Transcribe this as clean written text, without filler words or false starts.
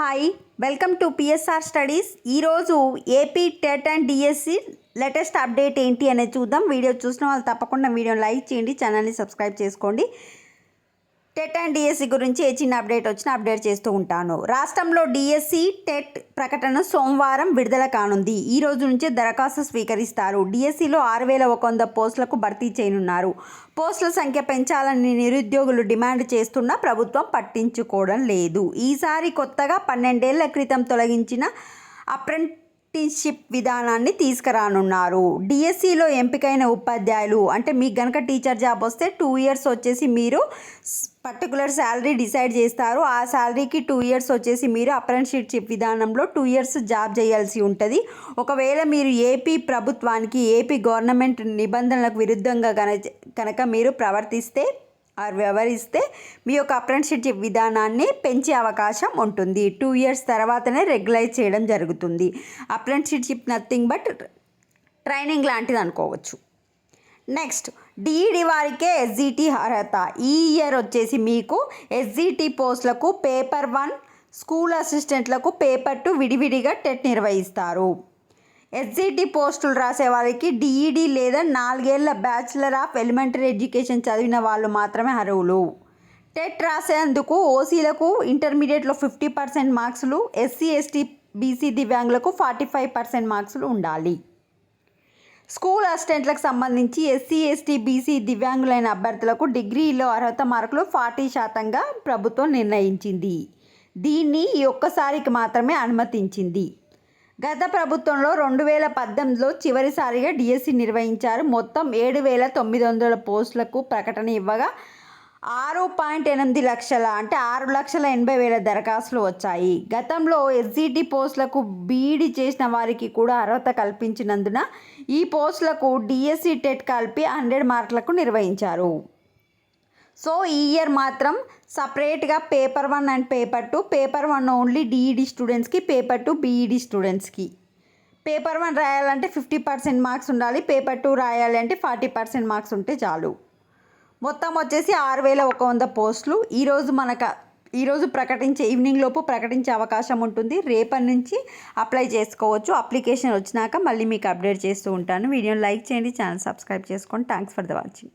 Hi, welcome to PSR studies. ఈరోజు AP TET and DSC latest update ఏంటి అనేది చూద్దాం. వీడియో చూసిన వాళ్ళు తప్పకుండా వీడియోని లైక్ చేయండి, ఛానల్ని సబ్స్క్రైబ్ చేసుకోండి. టెట్ అండ్ డిఎస్సి గురించి ఏ చిన్న అప్డేట్ వచ్చినా అప్డేట్ చేస్తూ ఉంటాను. రాష్ట్రంలో డిఎస్సి టెట్ ప్రకటన సోమవారం విడుదల కానుంది. ఈ రోజు నుంచే దరఖాస్తు స్వీకరిస్తారు. డిఎస్సిలో 6,100 పోస్టులకు భర్తీ చేయనున్నారు. పోస్టుల సంఖ్య పెంచాలని నిరుద్యోగులు డిమాండ్ చేస్తున్నా ప్రభుత్వం పట్టించుకోవడం లేదు. ఈసారి కొత్తగా 12 ఏళ్ల క్రితం తొలగించిన అప్రెంటిస్షిప్ విధానాన్ని తీసుకురానున్నారు. డిఎస్సిలో ఎంపికైన ఉపాధ్యాయులు అంటే మీకు కనుక టీచర్ జాబ్ వస్తే 2 ఇయర్స్ వచ్చేసి మీరు పర్టికులర్ శాలరీ డిసైడ్ చేస్తారు. ఆ శాలరీకి 2 ఇయర్స్ వచ్చేసి మీరు అప్రెంటిస్షిప్ విధానంలో 2 ఇయర్స్ జాబ్ చేయాల్సి ఉంటుంది. ఒకవేళ మీరు ఏపీ ప్రభుత్వానికి ఏపీ గవర్నమెంట్ నిబంధనలకు విరుద్ధంగా కనుక మీరు వ్యవహరిస్తే మీ యొక్క అప్రెంటిస్షిప్ విధానాన్ని పెంచే అవకాశం ఉంటుంది. 2 ఇయర్స్ తర్వాతనే రెగ్యులైజ్ చేయడం జరుగుతుంది. అప్రెంటిస్షిప్ నథింగ్ బట్ ట్రైనింగ్ లాంటిది అనుకోవచ్చు. నెక్స్ట్, డిఈడి వారికే ఎస్జిటి అర్హత. ఈ ఇయర్ వచ్చేసి మీకు ఎస్జిటి పోస్టులకు పేపర్ 1, స్కూల్ అసిస్టెంట్లకు పేపర్ 2 విడివిడిగా టెట్ నిర్వహిస్తారు. ఎస్జిటి పోస్టులు రాసే వారికి డిఈడి లేదా 4 ఏళ్ల బ్యాచిలర్ ఆఫ్ ఎలిమెంటరీ ఎడ్యుకేషన్ చదివిన వాళ్ళు మాత్రమే అర్హులు. టెట్ రాసేందుకు ఓసీలకు ఇంటర్మీడియట్లో 50% మార్క్సులు, ఎస్సీ ఎస్టీ బీసీ దివ్యాంగులకు 45% మార్క్సులు ఉండాలి. స్కూల్ అసిస్టెంట్లకు సంబంధించి ఎస్సీ ఎస్టీ బీసీ దివ్యాంగులైన అభ్యర్థులకు డిగ్రీలో అర్హత మార్కులు 40%గా ప్రభుత్వం నిర్ణయించింది. దీన్ని ఈ ఒక్కసారికి మాత్రమే అనుమతించింది. గత ప్రభుత్వంలో 2018లో చివరిసారిగా డిఎస్సి నిర్వహించారు. మొత్తం 7,900 పోస్టులకు ప్రకటన ఇవ్వగా 6.8 లక్షల అంటే 6,80,000 దరఖాస్తులు వచ్చాయి. గతంలో ఎస్జిటి పోస్టులకు బీఈడి చేసిన వారికి కూడా అర్హత కల్పించినందున ఈ పోస్టులకు డిఎస్సి టెట్ కలిపి 100 మార్కులకు నిర్వహించారు. సో ఈ ఇయర్ మాత్రం సపరేట్గా paper 1 and paper 2. Paper 1 only DEd స్టూడెంట్స్కి, పేపర్ 2 బీఈడి స్టూడెంట్స్కి. పేపర్ 1 రాయాలంటే 50% మార్క్స్ ఉండాలి. పేపర్ 2 రాయాలి అంటే 40% మార్క్స్ ఉంటే చాలు. మొత్తం వచ్చేసి 6,100 పోస్టులు. ఈరోజు ప్రకటించే ఈవినింగ్ లోపు ప్రకటించే అవకాశం ఉంటుంది. రేపటి నుంచి అప్లై చేసుకోవచ్చు. అప్లికేషన్ వచ్చినాక మళ్ళీ మీకు అప్డేట్ చేస్తూ ఉంటాను. వీడియోని లైక్ చేయండి, ఛానల్ సబ్స్క్రైబ్ చేసుకోండి. Thanks for the watching.